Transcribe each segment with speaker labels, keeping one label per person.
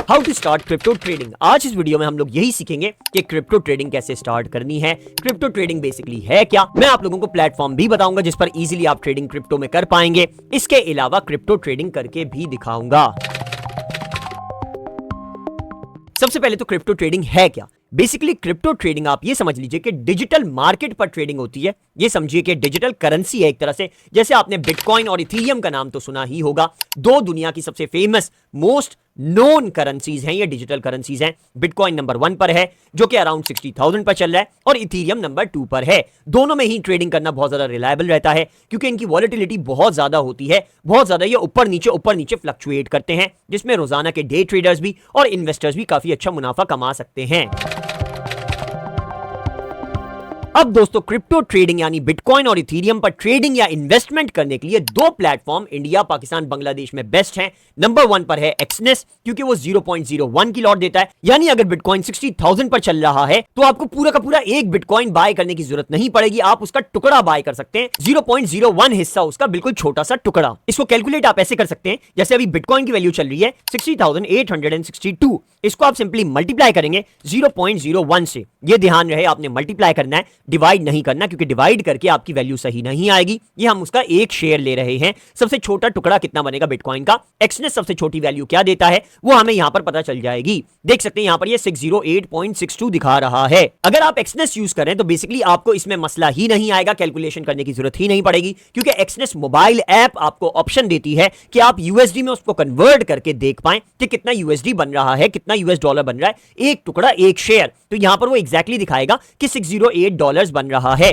Speaker 1: How to start crypto trading. आज इस video में हम लोग यही सीखेंगे कि क्रिप्टो ट्रेडिंग कैसे स्टार्ट करनी है, क्रिप्टो ट्रेडिंग बेसिकली है क्या। मैं आप लोगों को प्लेटफॉर्म भी बताऊंगा जिस पर इजीली आप ट्रेडिंग क्रिप्टो में कर पाएंगे। इसके अलावा क्रिप्टो ट्रेडिंग करके भी दिखाऊंगा। सबसे पहले तो क्रिप्टो ट्रेडिंग है क्या। बेसिकली क्रिप्टो ट्रेडिंग आप ये समझ लीजिए कि डिजिटल मार्केट पर ट्रेडिंग होती है। ये समझिए कि डिजिटल करेंसी है एक तरह से। जैसे आपने बिटकॉइन और इथीरियम का नाम तो सुना ही होगा। दो दुनिया की सबसे फेमस मोस्ट नोन करेंसीज हैं, ये डिजिटल करेंसीज हैं। बिटकॉइन नंबर 1 पर है जो कि अराउंड 60,000 पर चल रहा है और इथीरियम नंबर 2 पर है। दोनों में ही ट्रेडिंग करना बहुत ज्यादा रिलायबल रहता है क्योंकि इनकी वॉलेटिलिटी बहुत ज्यादा होती है, बहुत ज्यादा। ये ऊपर नीचे फ्लक्चुएट करते हैं, जिसमें रोजाना के डे ट्रेडर्स भी और इन्वेस्टर्स भी काफी अच्छा मुनाफा कमा सकते हैं। अब दोस्तों क्रिप्टो ट्रेडिंग यानी बिटकॉइन और इथीरियम पर ट्रेडिंग या इन्वेस्टमेंट करने के लिए दो प्लेटफॉर्म इंडिया, पाकिस्तान, बांग्लादेश में बेस्ट हैं। नंबर 1 पर है एक्सनेस, क्योंकि वो 0.01 की लॉट देता है। यानी अगर बिटकॉइन 60,000 पर चल रहा है तो आपको पूरा का पूरा एक बिटकॉइन बाय करने की जरूरत नहीं पड़ेगी, आप उसका टुकड़ा बाय कर सकते हैं। 0.01 हिस्सा, उसका बिल्कुल छोटा सा टुकड़ा। इसको कैलकुलेट आप ऐसे कर सकते हैं, जैसे अभी बिटकॉइन की वैल्यू चल रही है 60,862। इसको आप सिंपली मल्टीप्लाई करेंगे 0.01 से। ये ध्यान रहे, आपने मल्टीप्लाई करना है, डिवाइड नहीं करना, क्योंकि डिवाइड करके आपकी वैल्यू सही नहीं आएगी। ये हम उसका एक शेयर ले रहे हैं। सबसे छोटा टुकड़ा कितना बनेगा बिटकॉइन का, एक्सनेस सबसे छोटी वैल्यू क्या देता है वो हमें यहां पर पता चल जाएगी। देख सकते हैं यहां पर ये 608.62 दिखा रहा है। अगर आप एक्सनेस यूज करें तो बेसिकली आपको इसमें मसला ही नहीं आएगा, कैलकुलेशन करने की जरूरत ही नहीं पड़ेगी, क्योंकि एक्सनेस मोबाइल ऐप आपको ऑप्शन देती है कि आप यूएसडी में उसको कन्वर्ट करके देख पाएं कि कितना यूएसडी बन रहा है, कितना यूएस डॉलर बन रहा है, एक टुकड़ा एक शेयर। तो यहां पर वो एग्जैक्टली दिखाएगा कि $608 बन रहा है।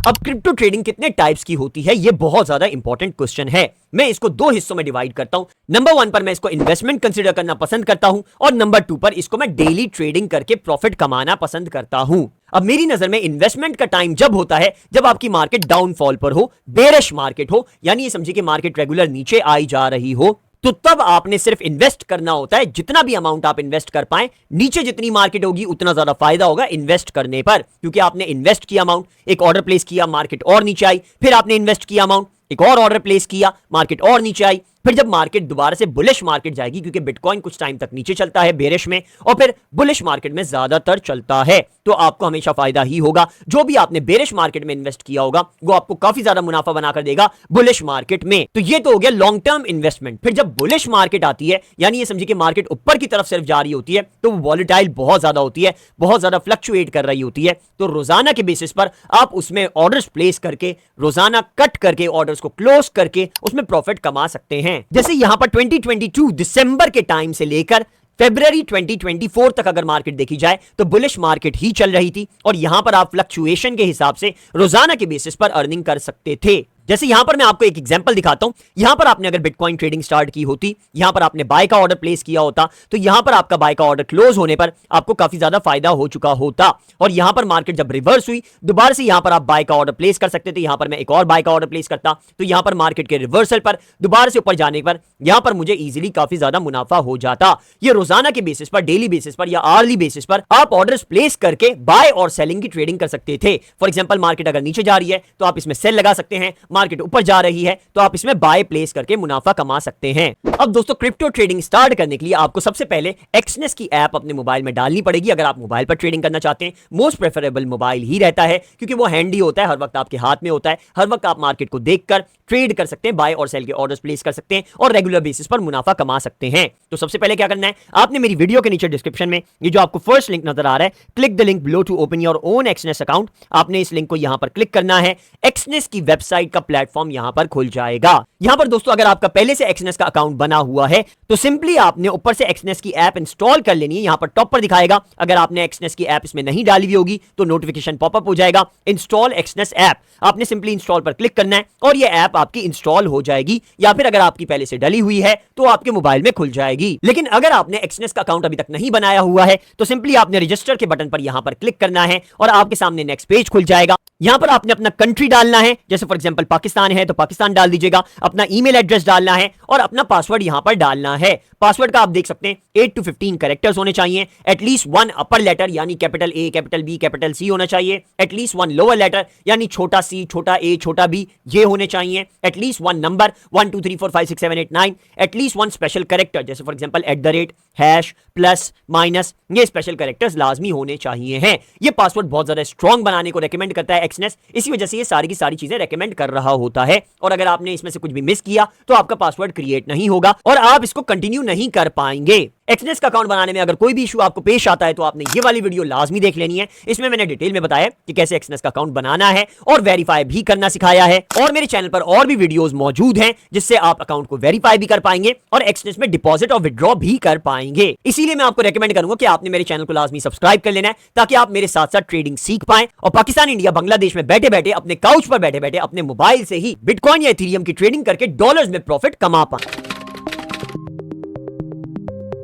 Speaker 1: अब क्रिप्टो ट्रेडिंग कितने टाइप्स की होती है, ये बहुत ज्यादा इंपॉर्टेंट क्वेश्चन है। मैं इसको दो हिस्सों में डिवाइड करता हूं। नंबर 1 पर मैं इसको इन्वेस्टमेंट कंसीडर करना पसंद करता हूं और नंबर 2 पर इसको मैं डेली ट्रेडिंग करके प्रॉफिट कमाना पसंद करता हूं। अब मेरी नजर में इन्वेस्टमेंट का टाइम जब होता है जब आपकी मार्केट डाउनफॉल पर हो, बेरिश मार्केट हो, यानी ये समझिए कि मार्केट रेगुलर नीचे आई जा रही हो, तो तब आपने सिर्फ इन्वेस्ट करना होता है। जितना भी अमाउंट आप इन्वेस्ट कर पाए, नीचे जितनी मार्केट होगी उतना ज्यादा फायदा होगा इन्वेस्ट करने पर, क्योंकि आपने इन्वेस्ट किया अमाउंट, एक ऑर्डर प्लेस किया, मार्केट और नीचे आई, फिर आपने इन्वेस्ट किया अमाउंट, एक और ऑर्डर प्लेस किया, मार्केट और नीचे आई, फिर जब मार्केट दोबारा से बुलिश मार्केट जाएगी, क्योंकि बिटकॉइन कुछ टाइम तक नीचे चलता है बेरिश में और फिर बुलिश मार्केट में ज्यादातर चलता है, तो आपको हमेशा फायदा ही होगा। जो भी आपने बेरिश मार्केट में इन्वेस्ट किया होगा वो आपको काफी ज्यादा मुनाफा बनाकर देगा बुलिश मार्केट में। तो ये तो हो गया लॉन्ग टर्म इन्वेस्टमेंट। फिर जब बुलिश मार्केट आती है, यानी ये समझिए कि मार्केट ऊपर की तरफ सिर्फ जा रही होती है, तो वो वॉलेटाइल बहुत ज्यादा होती है, बहुत ज्यादा फ्लक्चुएट कर रही होती है, तो रोजाना के बेसिस पर आप उसमें ऑर्डर्स प्लेस करके, रोजाना कट करके, ऑर्डर्स को क्लोज करके उसमें प्रॉफिट कमा सकते हैं। जैसे यहां पर 2022 दिसंबर के टाइम से लेकर फरवरी 2024 तक अगर मार्केट देखी जाए तो बुलिश मार्केट ही चल रही थी और यहां पर आप फ्लक्चुएशन के हिसाब से रोजाना के बेसिस पर अर्निंग कर सकते थे। जैसे यहां पर मैं आपको एक एग्जांपल दिखाता हूं। यहां पर आपने अगर बिटकॉइन ट्रेडिंग स्टार्ट की होती, यहां पर आपने बाय का ऑर्डर प्लेस किया होता, तो यहां पर आपका बाय का ऑर्डर क्लोज होने पर आपको काफी ज्यादा फायदा हो चुका होता और यहां पर मार्केट जब रिवर्स हुई, दोबारा से यहां पर आप बाय का ऑर्डर प्लेस कर सकते थे। यहां पर मैं एक और बाय का ऑर्डर प्लेस करता, तो यहां पर मार्केट के रिवर्सल पर दोबारा से ऊपर जाने पर यहां पर मुझे इजीली काफी ज्यादा मुनाफा हो जाता। ये रोजाना के बेसिस पर, डेली बेसिस पर या आवर्ली बेसिस पर आप ऑर्डर्स प्लेस करके बाय और सेलिंग की ट्रेडिंग कर सकते थे। फॉर एग्जांपल मार्केट अगर नीचे जा रही है तो आप इसमें सेल लगा सकते हैं, मार्केट ऊपर जा रही है तो आप इसमें बाय प्लेस करके मुनाफा कमा सकते हैं। अब दोस्तों क्रिप्टो ट्रेडिंग स्टार्ट करने के लिए आपको सबसे पहले एक्सनेस की ऐप अपने मोबाइल में डालनी पड़ेगी। अगर आप मोबाइल पर ट्रेडिंग करना चाहते हैं, मोस्ट प्रेफरेबल मोबाइल ही रहता है, क्योंकि वो हैंडी होता है, हर वक्त आपके हाथ में होता है, हर वक्त आप मार्केट को देखकर ट्रेड कर सकते हैं, बाय और सेल के ऑर्डर्स प्लेस कर सकते हैं और रेगुलर बेसिस पर मुनाफा कमा सकते हैं। तो सबसे पहले क्या करना है, आपने मेरी वीडियो के नीचे डिस्क्रिप्शन में ये जो आपको फर्स्ट लिंक नजर आ रहा है, click the link below to open your own Exness account, आपने इस लिंक को यहां पर क्लिक करना है। एक्सनेस की वेबसाइट का प्लेटफॉर्म यहां पर खुल जाएगा। यहां पर दोस्तों अगर आपका पहले से एक्सनेस का अकाउंट बना हुआ है तो सिंपली आपने ऊपर से एक्सनेस की ऐप इंस्टॉल कर लेनी है। यहां पर टॉप पर दिखाएगा, अगर आपने एक्सनेस की ऐप इसमें नहीं डाली हुई होगी तो नोटिफिकेशन पॉपअप हो जाएगा, इंस्टॉल एक्सनेस ऐप। आपने सिंपली इंस्टॉल पर क्लिक करना है और यह ऐप आपकी इंस्टॉल हो जाएगी, या फिर अगर आपकी पहले से डली हुई है तो आपके मोबाइल में खुल जाएगी। लेकिन अगर आपने एक्सनेस का अकाउंट अभी तक नहीं बनाया हुआ है तो सिंपली आपने रजिस्टर के बटन पर यहां पर क्लिक करना है और आपके सामने नेक्स्ट पेज खुल जाएगा। यहां पर आपने अपना कंट्री डालना है, जैसे फॉर एग्जांपल पाकिस्तान है तो पाकिस्तान डाल दीजिएगा, अपना ईमेल एड्रेस डालना है और अपना पासवर्ड यहां पर डालना है। पासवर्ड का आप देख सकते हैं 8 to 15 कैरेक्टर्स होने चाहिए, एटलीस्ट 1 अपर लेटर यानी capital A, capital B, capital C होना चाहिए, एटलीस्ट 1 लोअर लेटर यानी छोटा सी, छोटा ए, छोटा बी ये होने चाहिए, at least 1 number 1 2 3 4 5 6 7 8 9, at least 1 special character जैसे for example @ hash plus minus, ये स्पेशल कैरेक्टर्स लाजमी होने चाहिए हैं। ये पासवर्ड बहुत ज्यादा स्ट्रांग बनाने को रेकमेंड करता है एक्सनेस, इसी वजह से ये सारी की सारी चीजें रेकमेंड कर रहा होता है। और अगर आपने इसमें से कुछ भी मिस किया तो आपका पासवर्ड क्रिएट नहीं होगा और आप इसको कंटिन्यू नहीं कर पाएंगे। एक्सनेस का अकाउंट बनाने में अगर कोई भी इशू आपको पेश आता है तो आपने ये वाली वीडियो लाजमी देख लेनी है। इसमें मैंने डिटेल में बताया कि कैसे एक्सनेस का अकाउंट बनाना है और वेरीफाई भी करना सिखाया है। और मेरे चैनल पर और भी वीडियोस मौजूद हैं जिससे आप अकाउंट को वेरीफाई भी कर पाएंगे और एक्सनेस में डिपॉजिट और विड्रॉ भी कर पाएंगे। इसीलिए मैं आपको रेकमेंड करूंगा कि आपने मेरे चैनल को लाजमी सब्सक्राइब कर लेना है ताकि आप मेरे साथ साथ ट्रेडिंग सीख पाएं और पाकिस्तान, इंडिया, बांग्लादेश में बैठे बैठे अपने काउच पर बैठे बैठे अपने मोबाइल से ही बिटकॉइन या इथेरियम की ट्रेडिंग करके डॉलर्स में प्रॉफिट कमा पाएं।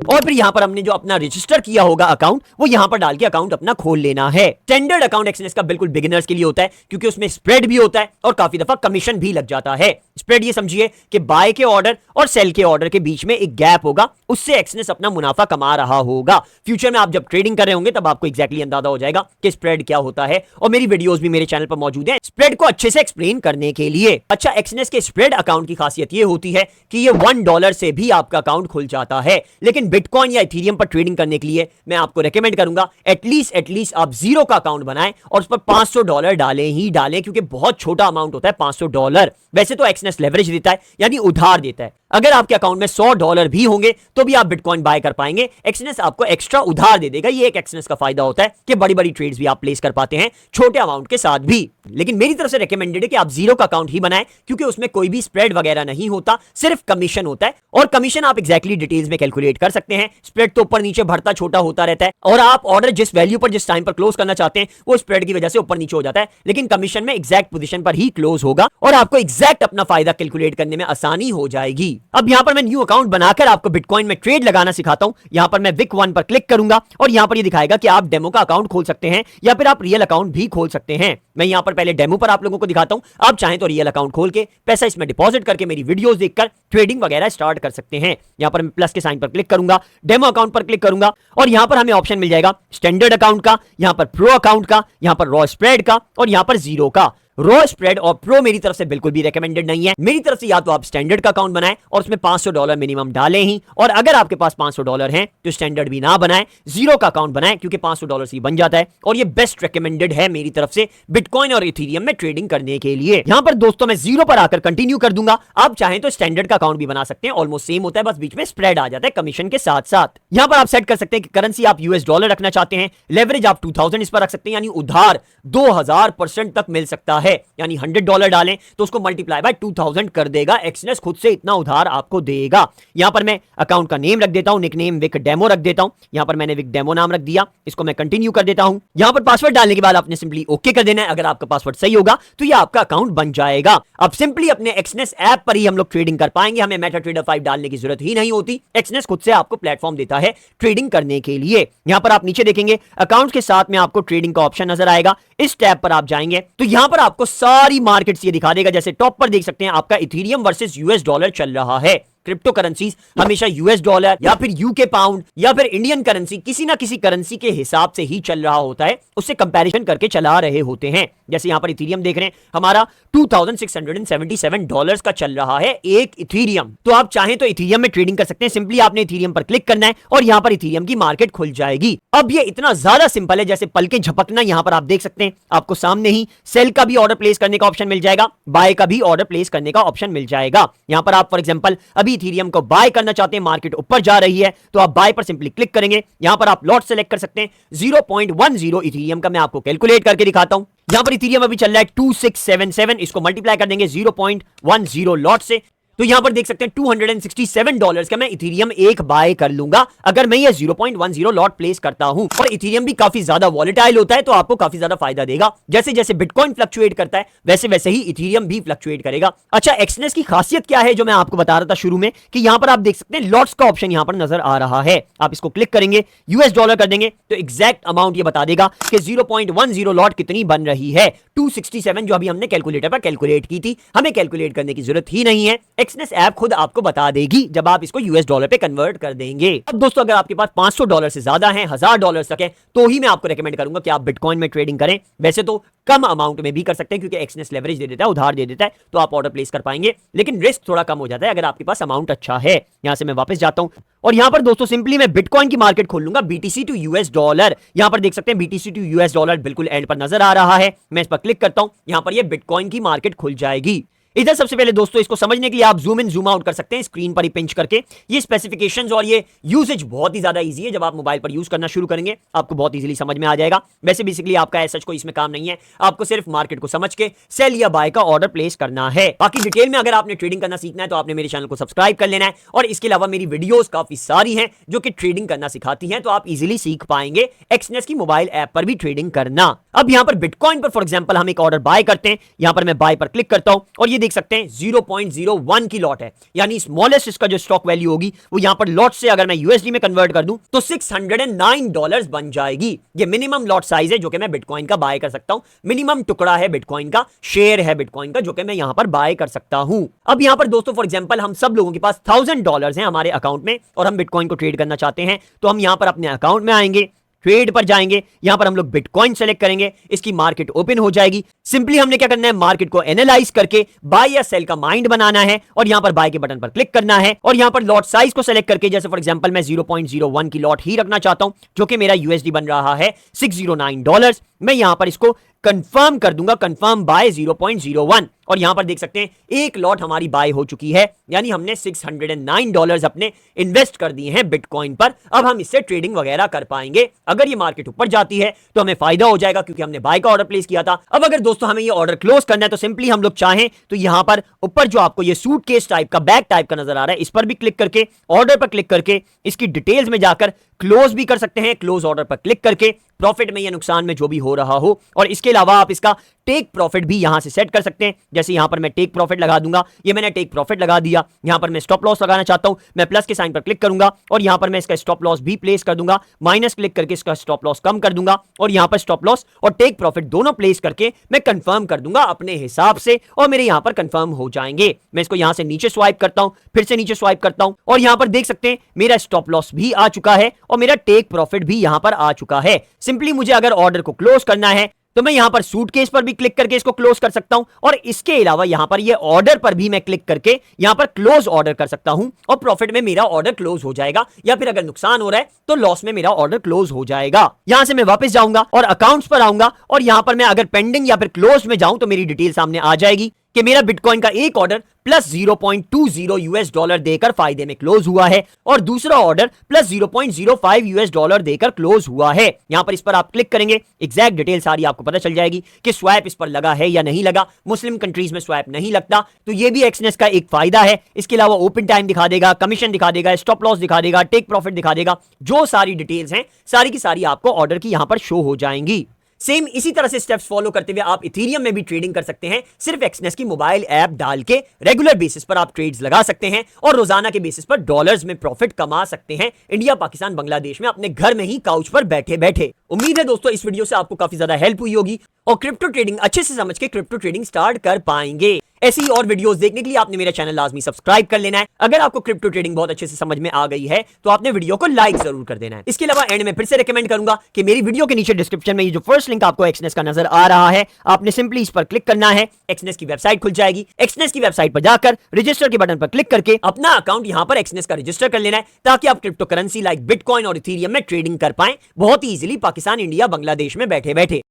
Speaker 1: और फिर यहां पर हमने जो अपना रजिस्टर किया होगा अकाउंट वो यहां पर डाल के अकाउंट अपना खोल लेना है। स्टैंडर्ड अकाउंट एक्सनेस का बिल्कुल बिगिनर्स के लिए होता है क्योंकि उसमें स्प्रेड भी होता है और काफी दफा कमीशन भी लग जाता है। स्प्रेड ये समझिए कि बाय के ऑर्डर और सेल के ऑर्डर के बीच में एक गैप होगा, उससे एक्सनेस अपना मुनाफा कमा रहा होगा। फ्यूचर में आप जब ट्रेडिंग कर रहे होंगे तब आपको एक्जैक्टली अंदाजा हो जाएगा कि स्प्रेड क्या होता है और मेरी वीडियोस भी मेरे चैनल पर मौजूद है स्प्रेड को अच्छे से एक्सप्लेन करने के लिए। अच्छा, एक्सनेस के स्प्रेड अकाउंट की खासियत ये होती है कि ये $1 से भी आपका अकाउंट खुल जाता है, लेकिन बिटकॉइन या इथेरियम पर ट्रेडिंग करने के लिए मैं आपको रेकमेंड करूंगा एटलीस्ट आप जीरो का अकाउंट बनाएं और उस पर $500 डालें ही डालें क्योंकि बहुत छोटा अमाउंट होता है $500। वैसे तो एक्सनेस लेवरेज देता है यानी उधार देता है, अगर आपके अकाउंट में $100 भी होंगे तो भी आप बिटकॉइन बाय कर पाएंगे। एक्सनेस आपको एक्स्ट्रा उधार दे देगा, ये एक एक्सनेस का फायदा होता है कि बड़ी बड़ी ट्रेड्स भी आप प्लेस कर पाते हैं छोटे अमाउंट के साथ भी। लेकिन मेरी तरफ से रेकमेंडेड है कि आप जीरो का अकाउंट ही बनाएं क्योंकि उसमें कोई भी स्प्रेड वगैरह नहीं होता, सिर्फ कमीशन होता है और कमीशन आप एक्जैक्टली डिटेल्स में कैलकुलेट कर सकते हैं। स्प्रेड तो ऊपर नीचे बढ़ता छोटा होता रहता है और आप ऑर्डर जिस वैल्यू पर जिस टाइम पर क्लोज करना चाहते हैं वो स्प्रेड की वजह से ऊपर नीचे हो जाता है, लेकिन कमीशन में एग्जैक्ट पोजीशन पर ही क्लोज होगा और आपको एग्जैक्ट अपना फायदा कैलकुलेट करने में आसानी हो जाएगी। अब यहां पर मैं न्यू अकाउंट बनाकर आपको बिटकॉइन में ट्रेड लगाना सिखाता हूं। यहां पर मैं विक 1 पर क्लिक करूंगा और यहां पर ये दिखाएगा कि आप डेमो का अकाउंट खोल सकते हैं या फिर आप रियल अकाउंट भी खोल सकते हैं। मैं यहां पर पहले डेमो पर आप लोगों को दिखाता हूं, आप चाहें तो रियल अकाउंट खोल के पैसा इसमें डिपॉजिट करके मेरी वीडियोस देखकर ट्रेडिंग वगैरह स्टार्ट कर सकते हैं। यहां पर मैं प्लस के साइन पर क्लिक करूंगा, डेमो अकाउंट पर क्लिक करूंगा और यहां पर हमें ऑप्शन मिल जाएगा स्टैंडर्ड अकाउंट का, यहां पर प्रो अकाउंट का, यहां पर रॉ स्प्रेड का और यहां पर जीरो का। रॉ स्प्रेड और प्रो मेरी तरफ से बिल्कुल भी रेकमेंडेड नहीं है। मेरी तरफ से या तो आप स्टैंडर्ड का अकाउंट बनाएं और उसमें $500 मिनिमम डालें ही, और अगर आपके पास $500 हैं तो स्टैंडर्ड भी ना बनाएं, जीरो का अकाउंट बनाएं क्योंकि $500 से बन जाता है और ये बेस्ट रेकमेंडेड है मेरी तरफ से बिटकॉइन और इथेरियम में ट्रेडिंग करने के लिए। यहां पर दोस्तों मैं जीरो पर आकर कंटिन्यू कर दूंगा, आप चाहें तो स्टैंडर्ड का अकाउंट भी बना सकते हैं, ऑलमोस्ट सेम होता है, बस बीच में स्प्रेड आ जाता है कमीशन के साथ साथ। यहां पर आप सेट कर सकते हैं कि करेंसी आप $US रखना चाहते हैं, लेवरेज आप 2000 इस पर रख सकते हैं यानी उधार 2000% तक मिल सकता है, यानी $100 डालें तो उसको मल्टीप्लाई बाय 2000 कर देगा एक्सनेस, खुद से इतना उधार आपको देगा। यहां पर मैं अकाउंट का नेम रख देता हूं, निकनेम विक डेमो रख देता हूं, यहां पर मैंने विक डेमो नाम रख दिया, इसको मैं कंटिन्यू कर देता हूं। यहां पर पासवर्ड डालने के बाद आपने सिंपली ओके कर देना है, अगर आपका पासवर्ड सही होगा तो ये आपका अकाउंट बन जाएगा। अब सिंपली अपने एक्सनेस ऐप पर ही हम लोग ट्रेडिंग कर पाएंगे, हमें मेटाट्रेडर 5 डालने की जरूरत ही नहीं होती, एक्सनेस खुद से आपको प्लेटफॉर्म देता है ट्रेडिंग करने के लिए। यहां पर आप नीचे देखेंगे अकाउंट के साथ में आपको ट्रेडिंग का ऑप्शन नजर आएगा, इस टैब पर आप जाएंगे तो यहां पर आपको सारी मार्केट्स ये दिखा देगा। जैसे टॉप पर देख सकते हैं आपका इथेरियम वर्सेस $US चल रहा है। क्रिप्टो करेंसीज हमेशा $US या फिर यूके पाउंड या फिर इंडियन करेंसी, किसी ना किसी करेंसी के हिसाब से ही चल रहा होता है, उससे कंपैरिजन करके चला रहे होते हैं। जैसे यहां पर इथेरियम देख रहे हैं हमारा $2677 का चल रहा है एक इथेरियम। तो आप चाहें तो इथेरियम में ट्रेडिंग कर सकते हैं, सिंपली आपने इथेरियम पर क्लिक करना है और यहां पर इथेरियम की मार्केट खुल जाएगी। अब ये इतना ज्यादा सिंपल है जैसे पलके झपकना। यहां पर आप देख सकते हैं आपको सामने ही सेल का भी ऑर्डर प्लेस करने का ऑप्शन मिल जाएगा, बाय का भी ऑर्डर प्लेस करने का ऑप्शन मिल जाएगा। यहां पर आप फॉर एग्जांपल अभी इथेरियम को बाय करना चाहते हैं, मार्केट ऊपर जा रही है तो आप बाय पर सिंपली क्लिक करेंगे, यहां पर आप लॉट सेलेक्ट कर सकते हैं। 0.10 इथेरियम का मैं आपको कैलकुलेट करके दिखाता हूं। यहां पर इथेरियम अभी चल रहा है 2677, इसको मल्टीप्लाई कर देंगे 0.10 लॉट से, तो यहां पर देख सकते हैं $267 का मैं इथेरियम एक बाय कर लूंगा अगर मैं ये 0.10 लॉट प्लेस करता हूं। और इथेरियम भी काफी ज्यादा वॉलेटाइल होता है, तो आपको काफी ज्यादा फायदा देगा। जैसे जैसे बिटकॉइन फ्लक्चुएट करता है वैसे वैसे ही इथेरियम भी फ्लक्चुएट करेगा। अच्छा, एक्सनेस की खासियत क्या है जो मैं आपको बता रहा था शुरू में, कि यहां पर आप देख सकते हैं लॉट्स का ऑप्शन यहां पर नजर आ रहा है। आप इसको क्लिक करेंगे, यूएस डॉलर कर देंगे तो एग्जैक्ट अमाउंट ये बता देगा कि 0.10 लॉट कितनी बन रही है। 267 जो अभी हमने कैलकुलेटर पर कैलकुलेट की थी, हमें कैलकुलेट करने की जरूरत ही नहीं है, एक्सनेस ऐप खुद आपको बता देगी जब आप इसको यूएस डॉलर पे कन्वर्ट कर देंगे। अब दोस्तों, अगर आपके पास $500 से ज्यादा है, $1000 तक है, तो ही मैं आपको रेकमेंड करूंगा कि आप बिटकॉइन में ट्रेडिंग करें। वैसे तो कम अमाउंट में भी कर सकते हैं क्योंकि एक्सनेस लेवरेज दे देता है, उधार दे देता है, तो आप ऑर्डर प्लेस कर पाएंगे, लेकिन रिस्क थोड़ा कम हो जाता है अगर आपके पास अमाउंट अच्छा है। यहां से मैं वापस जाता हूं और यहां पर दोस्तों सिंपली मैं बिटकॉइन की मार्केट खोल लूंगा, बीटीसी टू यूएस डॉलर। यहां पर देख सकते हैं बीटीसी टू यूएस डॉलर बिल्कुल एंड पर नजर आ रहा है। मैं इस पर क्लिक करता हूं, यहां पर ये बिटकॉइन की मार्केट खुल जाएगी। इधर सबसे पहले दोस्तों इसको समझने के लिए आप जूम इन जूम आउट कर सकते हैं स्क्रीन पर ही पिंच करके। ये स्पेसिफिकेशंस और ये यूसेज बहुत ही ज्यादा इजी है। जब आप मोबाइल पर यूज करना शुरू करेंगे आपको बहुत इजीली समझ में आ जाएगा। वैसे बेसिकली आपका ऐसा कोई इसमें काम नहीं है, आपको सिर्फ मार्केट को समझ के सेल या बाय का ऑर्डर प्लेस करना है। बाकी डिटेल में अगर आपने ट्रेडिंग करना सीखना है तो आपने मेरे चैनल को सब्सक्राइब कर लेना है, और इसके अलावा मेरी वीडियोस काफी सारी हैं जो कि ट्रेडिंग करना सिखाती हैं, तो आप इजीली सीख पाएंगे एक्सनेस की मोबाइल ऐप पर भी ट्रेडिंग करना। अब यहां पर बिटकॉइन पर फॉर एग्जांपल हम एक ऑर्डर बाय करते हैं, यहां पर मैं बाय पर क्लिक करता हूं और ये देख सकते हैं 0.01 की लॉट है, यानी स्मॉलेस्ट इसका जो स्टॉक वैल्यू होगी वो यहां पर लॉट से अगर मैं यूएसडी में कन्वर्ट कर दूं तो $609 बन जाएगी। ये मिनिमम लॉट साइज है जो कि मैं बिटकॉइन का बाय कर सकता हूं, मिनिमम टुकड़ा है बिटकॉइन का, शेयर है बिटकॉइन का जो कि मैं यहां पर बाय कर सकता हूं। अब यहां पर दोस्तों फॉर एग्जांपल हम सब लोगों के पास $1000 हैं हमारे अकाउंट में और हम बिटकॉइन को ट्रेड करना चाहते हैं, तो हम यहां पर अपने अकाउंट में आएंगे, ट्रेड पर जाएंगे, यहां पर हम लोग बिटकॉइन सेलेक्ट करेंगे, इसकी मार्केट ओपन हो जाएगी। सिंपली हमने क्या करना है, मार्केट को एनालाइज करके बाय या सेल का माइंड बनाना है और यहां पर बाय के बटन पर क्लिक करना है और यहां पर लॉट साइज को सेलेक्ट करके, जैसे फॉर एग्जांपल मैं 0.01 की लॉट ही रखना चाहता हूं जो कि मेरा यूएसडी बन रहा है $609, मैं यहां पर इसको कंफर्म कर दूंगा, कंफर्म बाय 0.01, और यहां पर देख सकते हैं एक लॉट हमारी बाय हो चुकी है, यानी हमने $609 अपने इन्वेस्ट कर दिए हैं बिटकॉइन पर। अब हम इससे ट्रेडिंग वगैरह कर पाएंगे। अगर ये मार्केट ऊपर जाती है तो हमें फायदा हो जाएगा क्योंकि हमने बाय का ऑर्डर प्लेस किया था। अब अगर दोस्तों हमें ये ऑर्डर क्लोज करना है तो सिंपली हम लोग चाहें तो यहां पर ऊपर जो आपको ये सूटकेस टाइप का, बैग टाइप का नजर आ रहा है, इस पर भी क्लिक करके, ऑर्डर पर क्लिक करके इसकी डिटेल्स में जाकर क्लोज भी कर सकते हैं। क्लोज ऑर्डर पर क्लिक करके प्रॉफिट में या नुकसान में जो भी हो रहा हो, और इसके अलावा आप इसका टेक प्रॉफिट भी यहां से सेट कर सकते हैं। जैसे यहां पर मैं टेक प्रॉफिट लगा दूंगा, ये मैंने टेक प्रॉफिट लगा दिया। यहां पर मैं स्टॉप लॉस लगाना चाहता हूं, मैं प्लस के साइन पर क्लिक करूंगा और यहां पर मैं इसका स्टॉप लॉस भी प्लेस कर दूंगा, माइनस क्लिक करके इसका स्टॉप लॉस कम कर दूंगा और यहां पर स्टॉप लॉस और टेक प्रॉफिट दोनों प्लेस करके मैं कंफर्म कर दूंगा अपने हिसाब से, और मेरे यहां पर कंफर्म हो जाएंगे। मैं इसको यहां से नीचे स्वाइप करता हूं, फिर से नीचे स्वाइप करता हूं और यहां पर देख सकते हैं मेरा स्टॉप लॉस भी आ चुका है और मेरा टेक प्रॉफिट भी यहां पर आ चुका है। सिंपली मुझे अगर ऑर्डर को क्लोज करना है तो मैं यहां पर सूटकेस पर भी क्लिक करके इसको क्लोज कर सकता हूं, और इसके अलावा यहां पर ये ऑर्डर पर भी मैं क्लिक करके यहां पर क्लोज ऑर्डर कर सकता हूं और प्रॉफिट में मेरा ऑर्डर क्लोज हो जाएगा, या फिर अगर नुकसान हो रहा है तो लॉस में मेरा ऑर्डर क्लोज हो जाएगा। यहां से मैं वापस जाऊंगा और अकाउंट्स पर आऊंगा और यहां पर मैं अगर पेंडिंग या फिर क्लोज में जाऊं तो मेरी डिटेल सामने आ जाएगी कि मेरा बिटकॉइन का एक ऑर्डर प्लस 0.20 यूएस डॉलर देकर फायदे में क्लोज हुआ है और दूसरा ऑर्डर प्लस 0.05 यूएस डॉलर देकर क्लोज हुआ है। यहां पर इस पर आप क्लिक करेंगे, एग्जैक्ट डिटेल सारी आपको पता चल जाएगी कि स्वैप इस पर लगा है या नहीं लगा। मुस्लिम कंट्रीज में स्वैप नहीं लगता, तो ये भी एक्सनेस का एक फायदा है। इसके अलावा ओपन टाइम दिखा देगा, कमीशन दिखा देगा, स्टॉप लॉस दिखा देगा, टेक प्रॉफिट दिखा देगा, जो सारी डिटेल्स हैं सारी की सारी आपको ऑर्डर की यहां पर शो हो जाएंगी। सेम इसी तरह से स्टेप्स फॉलो करते हुए आप इथेरियम में भी ट्रेडिंग कर सकते हैं। सिर्फ एक्सनेस की मोबाइल ऐप डाल के रेगुलर बेसिस पर आप ट्रेड्स लगा सकते हैं और रोजाना के बेसिस पर डॉलर्स में प्रॉफिट कमा सकते हैं, इंडिया, पाकिस्तान, बांग्लादेश में अपने घर में ही काउच पर बैठे बैठे। उम्मीद है दोस्तों इस वीडियो से आपको काफी ज्यादा हेल्प हुई होगी और क्रिप्टो ट्रेडिंग अच्छे से समझ के क्रिप्टो ट्रेडिंग स्टार्ट कर पाएंगे। ऐसी और वीडियोस देखने के लिए आपने मेरा चैनल लाजमी सब्सक्राइब कर लेना है। अगर आपको क्रिप्टो ट्रेडिंग बहुत अच्छे से समझ में आ गई है तो आपने वीडियो को लाइक जरूर कर देना है। इसके अलावा एंड में फिर से रेकमेंड करूंगा कि मेरी वीडियो के नीचे डिस्क्रिप्शन में ये जो फर्स्ट लिंक आपको एक्सनेस का नजर आ रहा है, आपने सिंपली इस पर क्लिक करना है, एक्सनेस की वेबसाइट खुल जाएगी। एक्सनेस की वेबसाइट पर जाकर रजिस्टर के बटन पर क्लिक करके अपना अकाउंट यहां पर एक्सनेस का रजिस्टर कर लेना है ताकि आप क्रिप्टो करेंसी लाइक बिटकॉइन और इथेरियम में ट्रेडिंग कर पाएं बहुत ही इजीली, पाकिस्तान, इंडिया, बांग्लादेश में बैठे बैठे।